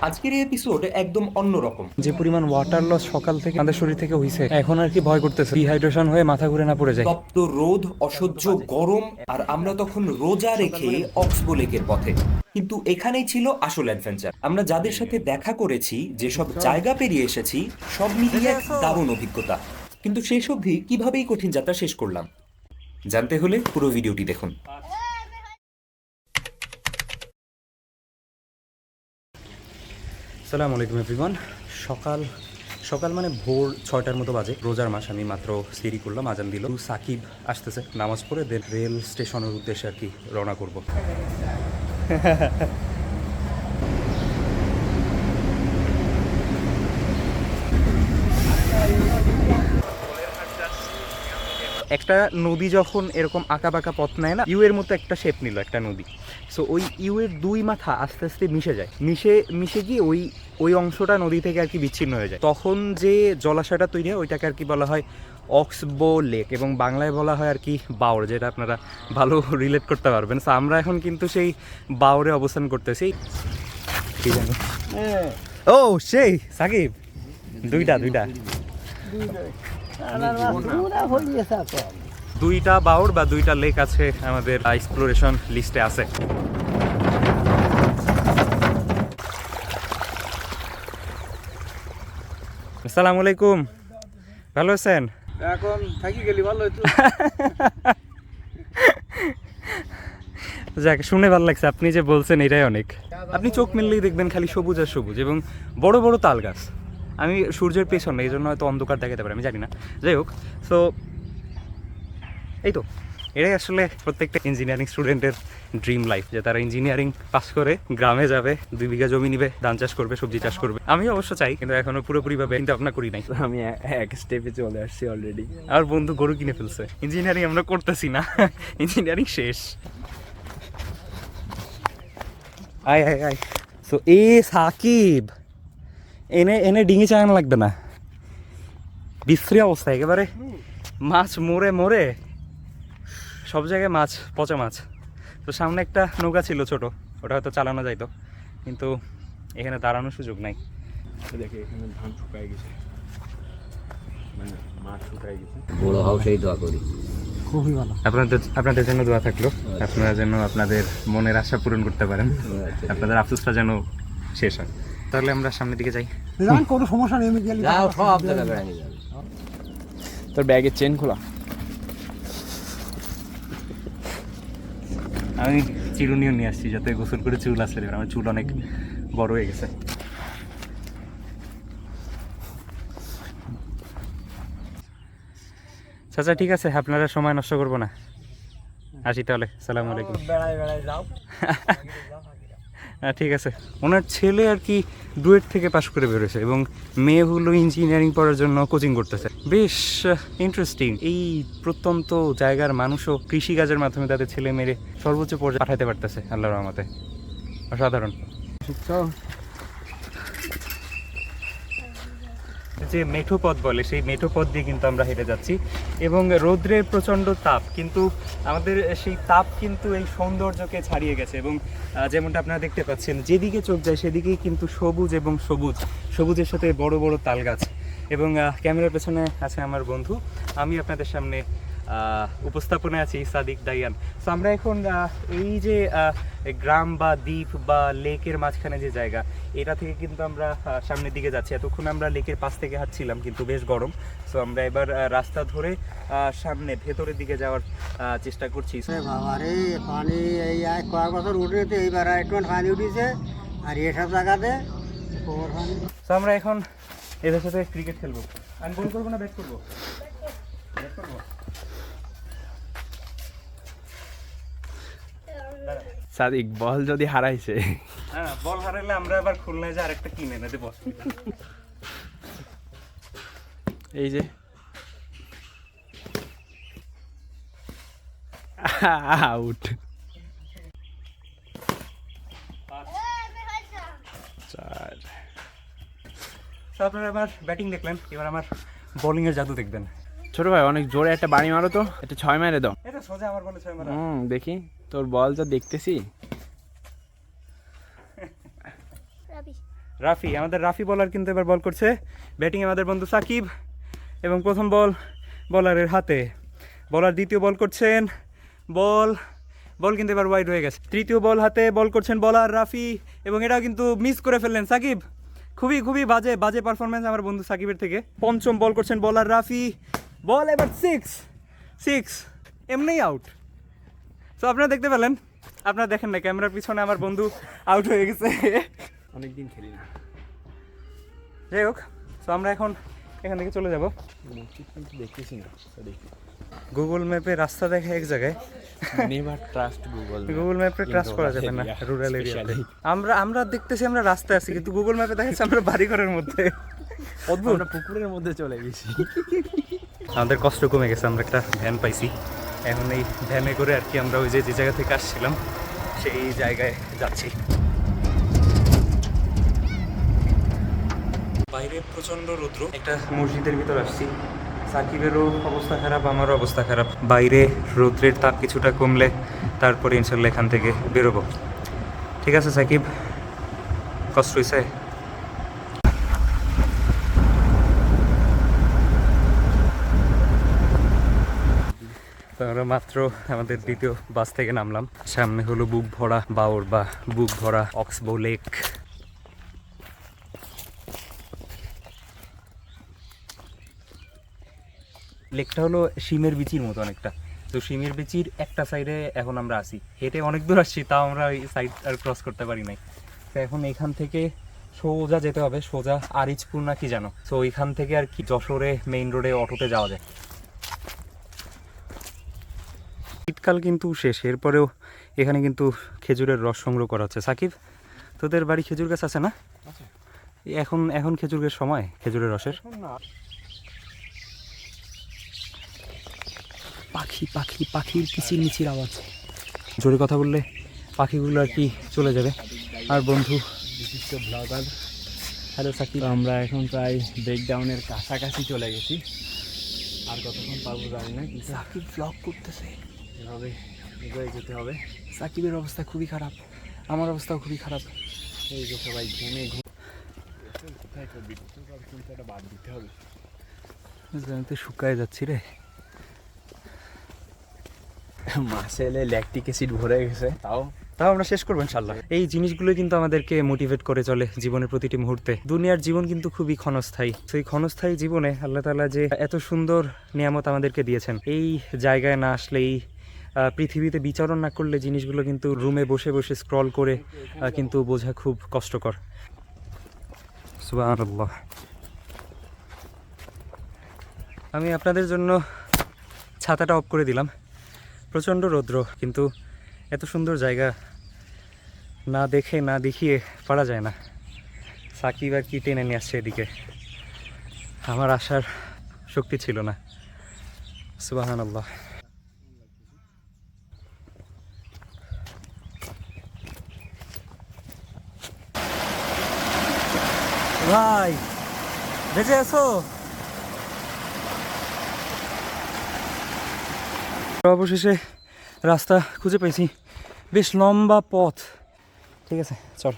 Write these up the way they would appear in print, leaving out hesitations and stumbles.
আজকের এই এপিসোড একদম অন্যরকম। যে পরিমাণ ওয়াটার লস সকাল থেকে আমাদের শরীর থেকে হইছে, এখন আর কি ভয় করতেছে ডিহাইড্রেশন হয়ে মাথা ঘুরে না পড়ে যায়। তপ্ত রোদ, অসহ্য গরম, আর আমরা তখন রোজা রেখে অক্সবো লেকের পথে। কিন্তু এখানেই ছিল আসল অ্যাডভেঞ্চার। আমরা যাদের সাথে দেখা করেছি, যেসব জায়গা পেরিয়ে এসেছি, সব মিলিয়ে এক দারুণ অভিজ্ঞতা। কিন্তু শেষ অবধি কিভাবেই কঠিন যাত্রা শেষ করলাম, জানতে হলে পুরো ভিডিওটি দেখুন। আসসালামু আলাইকুম এভরিওয়ান। সকাল সকাল মানে ভোর 6টার মতো বাজে। রোজার মাস, আমি মাত্র সিঁড়ি করলাম, আজান দিল। সাকিব আসতেছে, নামাজ পড়ে দেন রেল স্টেশনের উদ্দেশ্যে আর কি রওনা করব। একটা নদী যখন এরকম আঁকা বাঁকা পথ নেয় না, ইউ এর মতো একটা শেপ নিল একটা নদী। সো ওই ইউ এর দুই মাথা আস্তে আস্তে মিশে যায়, মিশে গিয়ে ওই অংশটা নদী থেকে আর কি বিচ্ছিন্ন হয়ে যায়। তখন যে জলাশয়টা তৈরি হয় ওইটাকে আর কি বলা হয় অক্সবো লেক, এবং বাংলায় বলা হয় আর কি বাওর, যেটা আপনারা ভালো রিলেট করতে পারবেন। সো আমরা এখন কিন্তু সেই বাওরে অবস্থান করতেছি। কি জানো ও সেই সাকিব, দুইটা বাওর বা দুইটা লেক আছে আমাদের এক্সপ্লোরেশন লিস্টে আছে। আসসালামু আলাইকুম, ভালো আছেন? এখন থাকি গেলি ভালো হতো। যাক, শুনে ভালো লাগছে। আপনি যে বলছেন এটাই অনেক। আপনি চোখ মেললেই দেখবেন খালি সবুজ আর সবুজ এবং বড় বড় তাল গাছ। আমি সূর্যের পেছনে, এই জন্য হয়তো অন্ধকার দেখাতে পারে, আমি জানি না। যাই হোক, সো এই তো এটাই আসলে প্রত্যেকটা ইঞ্জিনিয়ারিং স্টুডেন্টের ড্রিম লাইফ, যে তারা ইঞ্জিনিয়ারিং পাস করে গ্রামে যাবে, 2 বিঘা জমি নিবে, ধান চাষ করবে, সবজি চাষ করবে। আমি অবশ্য চাই, কিন্তু এখনো পুরোপুরিভাবে চিন্তা ভাবনা করি নাই। আমি এক স্টেপে চলে আসছি অলরেডি। আমার বন্ধু গরু কিনে ফেলছে। ইঞ্জিনিয়ারিং আমরা করতেছি না, ইঞ্জিনিয়ারিং শেষ। আয় আয় আয়। সো এ সাকিব, এনে ডিঙি চালানো লাগবে না, বিশ্রী অবস্থা একেবারে। মাছ মরে সব জায়গায় মাছ, পচা মাছ। তো সামনে একটা নৌকা ছিল ছোট, ওটা হয়তো চালানো যাইতো, কিন্তু এখানে দাঁড়ানোর সুযোগ নাই। দেখে এখানে ধান শুকায় গেছে, মানে মাঠ শুকায় গেছে। বড় হাও সেই দোয়া করি। খুবই ভালো। আপনাদের জন্য দোয়া থাকলো, আপনারা যেন আপনাদের মনের আশা পূরণ করতে পারেন, আপনাদের আফসোসটা যেন শেষ হয়। তাহলে আমরা সামনের দিকে যাই। কোনো সমস্যা নেই, আমি গেলে যাও সব জায়গায় বেড়ানি যাবে। তোর ব্যাগের চেন খোলা। আমি চিরুনিও নিয়ে আসছি, যাতে গোসল করে চুল আসলে, আমার চুল অনেক বড় হয়ে গেছে। আচ্ছা ঠিক আছে, আপনারা সময় নষ্ট করবো না, আসি তাহলে। সালামু আলাইকুম। বেড়ায় যাও। ঠিক আছে। ওনার ছেলে আর কি ডুয়েট থেকে পাশ করে বেরোয়েছে, এবং মেয়ে হলো ইঞ্জিনিয়ারিং পড়ার জন্য কোচিং করতেছে। বেশ ইন্টারেস্টিং। এই প্রত্যন্ত জায়গার মানুষও কৃষিকাজের মাধ্যমে তাদের ছেলে মেয়ে সর্বোচ্চ পর্যায়ে পাঠাতে পারতেছে, আল্লাহর রহমতে। অসাধারণ। যে মেঠো পথ বলে, সেই মেঠো পথ দিয়ে কিন্তু আমরা হেঁটে যাচ্ছি, এবং রৌদ্রের প্রচণ্ড তাপ, কিন্তু আমাদের সেই তাপ কিন্তু এই সৌন্দর্যকে ছাড়িয়ে গেছে। এবং যেমনটা আপনারা দেখতে পাচ্ছেন, যেদিকে চোখ যায় সেদিকেই কিন্তু সবুজ এবং সবুজের সাথে বড় বড় তাল গাছ। এবং ক্যামেরার পেছনে আছে আমার বন্ধু, আমি আপনাদের সামনে উপস্থাপনায় আছি সাদিক দাইয়ান। সো আমরা এখন এই যে গ্রাম বা দ্বীপ বা লেকের মাঝখানে যে জায়গা, এটা থেকে কিন্তু আমরা সামনের দিকে যাচ্ছি। এতক্ষণ আমরা লেকের পাশ থেকে হাঁটছিলাম, কিন্তু বেশ গরম। সো আমরা এবার রাস্তা ধরে সামনে ভেতরের দিকে যাওয়ার চেষ্টা করছি। বাবারে পানি এই কয়েক বছর উঠেছে, এইবার একটু পানি উঠেছে, আর এসব জায়গাতে পানি। সো আমরা এখন এদের সাথে ক্রিকেট খেলবো। আমি বল করবো না ব্যাট করবো? সাদিক, বল যদি হারাইছে, হ্যাঁ, বল হারাইলে আমরা আবার খুলনায় যে আরেকটা কিনে এনে দেবো। এই যে আউট। আপনারা আমার ব্যাটিং দেখলেন, এবার আমার বোলিং এর জাদু দেখবেন। ছোট ভাই, অনেক জোরে একটা বাড়ি মারো তো, একটা 6 মেরে দাও। এটা সোজা আমার বলে 6 মারা। দেখি তোর বল তো দেখতেছি। রাফি, আমাদের রাফি বলার কিন্তু এবার বল করছে। ব্যাটিংয়ে আমাদের বন্ধু সাকিব, এবং প্রথম বল বলারের হাতে। বলার দ্বিতীয় বল করছেন, বল কিন্তু এবার ওয়াইড হয়ে গেছে। তৃতীয় বল হাতে বল করছেন বলার রাফি, এবং এটাও কিন্তু মিস করে ফেললেন সাকিব। খুবই বাজে পারফরমেন্স আমার বন্ধু সাকিবের থেকে। পঞ্চম বল করছেন বলার রাফি, বল এবার সিক্স, এমনিই আউট। তো আপনারা দেখতে পেলেন, আপনারা দেখেন না ক্যামেরার পিছনে আমার বন্ধু আউট হয়ে গেছে। অনেকদিন খেলি না। যাই হোক, তো আমরা এখন এখান থেকে চলে যাব। মসজিদ কিন্তু দেখতেছি না, দেখি গুগল ম্যাপে রাস্তা দেখে এক জায়গায়, নেভার ট্রাস্ট গুগল ম্যাপে ট্রাস্ট করা যাবে না রুরাল এরিয়াতে। আমরা দেখতেছি আমরা রাস্তায় আছি, কিন্তু গুগল ম্যাপে দেখাচ্ছে আমরা বাড়িঘরের মধ্যে। অদ্ভুত। আমরা পুকুরের মধ্যে চলে গেছি। আমাদের কষ্ট কমে গেছে, আমরা একটা ভ্যান পাইছি। এখন এই ভ্যানে করে আর কি আমরা ওই যে জায়গা থেকে আসছিলাম সেই জায়গায় যাচ্ছি। বাইরে প্রচন্ড রৌদ্র। একটা মসজিদের ভিতর আসছি, সাকিবেরও অবস্থা খারাপ, আমারও অবস্থা খারাপ। বাইরে রৌদ্রের তাপ কিছুটা কমলে তারপরে ইনশাল্লাহ এখান থেকে বেরোবো। ঠিক আছে সাকিব, কষ্ট হয়েছে? তো আমরা মাত্র আমাদের দ্বিতীয় বাস থেকে নামলাম। সামনে হলো বুক ভরা বাওর বা বুক ভরা অক্সবো লেক। লেকটা হলো শিমের বিচির মতো অনেকটা। তো শিমের বিচির একটা সাইডে এখন আমরা আসি, হেঁটে অনেক দূর আসছি, তাও আমরা ওই সাইড আর ক্রস করতে পারি নাই। তো এখন এখান থেকে সোজা যেতে হবে, সোজা আরিচপুর না কি জানো। তো ওইখান থেকে আর কি যশোরে মেইন রোডে অটোতে যাওয়া যায়। শীতকাল কিন্তু শেষ, এরপরেও এখানে কিন্তু খেজুরের রস সংগ্রহ করা হচ্ছে। সাকিব, তোদের বাড়ি খেজুর গাছ আছে না? এখন খেজুরের সময়, খেজুরের রসের। পাখির কিচিরমিচির আওয়াজ, জোরে কথা বললে পাখিগুলো আর কি চলে যাবে। আর বন্ধু বিশিষ্ট ব্লগার, হ্যালো সাকিব, আমরা এখন প্রায় ব্রেকডাউনের কাছাকাছি চলে গেছি। আর কতক্ষণ পারবো জানি না, কিন্তু সাকিব ব্লগ করতেছে, এভাবে এগিয়ে যেতে হবে। সাকিবের অবস্থা খুবই খারাপ, আমার অবস্থাও খুবই খারাপ। এই যে সবাই কোথায় করবি, কিন্তু এটা বাদ দিতে হবে। জানতে শুকায় যাচ্ছি রে। মাসে এলে ল্যাকটিক অ্যাসিড ভরে গেছে, তাও আমরা শেষ করবো ইনশাল্লাহ। এই জিনিসগুলো কিন্তু আমাদেরকে মোটিভেট করে চলে জীবনের প্রতিটি মুহূর্তে। দুনিয়ার জীবন কিন্তু খুবই ক্ষণস্থায়ী। সেই ক্ষণস্থায়ী জীবনে আল্লাহ তাআলা যে এত সুন্দর নিয়ামত আমাদেরকে দিয়েছেন, এই জায়গায় না আসলে, এই পৃথিবীতে বিচরণ না করলে জিনিসগুলো কিন্তু রুমে বসে বসে স্ক্রল করে কিন্তু বোঝা খুব কষ্টকর। সুবহানাল্লাহ। আমি আপনাদের জন্য ছাতাটা অফ করে দিলাম। প্রচণ্ড রৌদ্র, কিন্তু এত সুন্দর জায়গা না দেখে না দেখিয়ে পারা যায় না। সাকিব আর কি টেনে নিয়ে আসছে এদিকে, আমার আসার শক্তি ছিল না। সুবহানাল্লাহ। ভাই বেঁচে আছো? অবশেষে রাস্তা খুঁজে পেয়েছি, বেশ লম্বা পথ। ঠিক আছে, চল।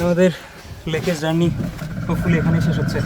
আমাদের লেকের জার্নি হোপফুলি এখানেই শেষ হচ্ছে।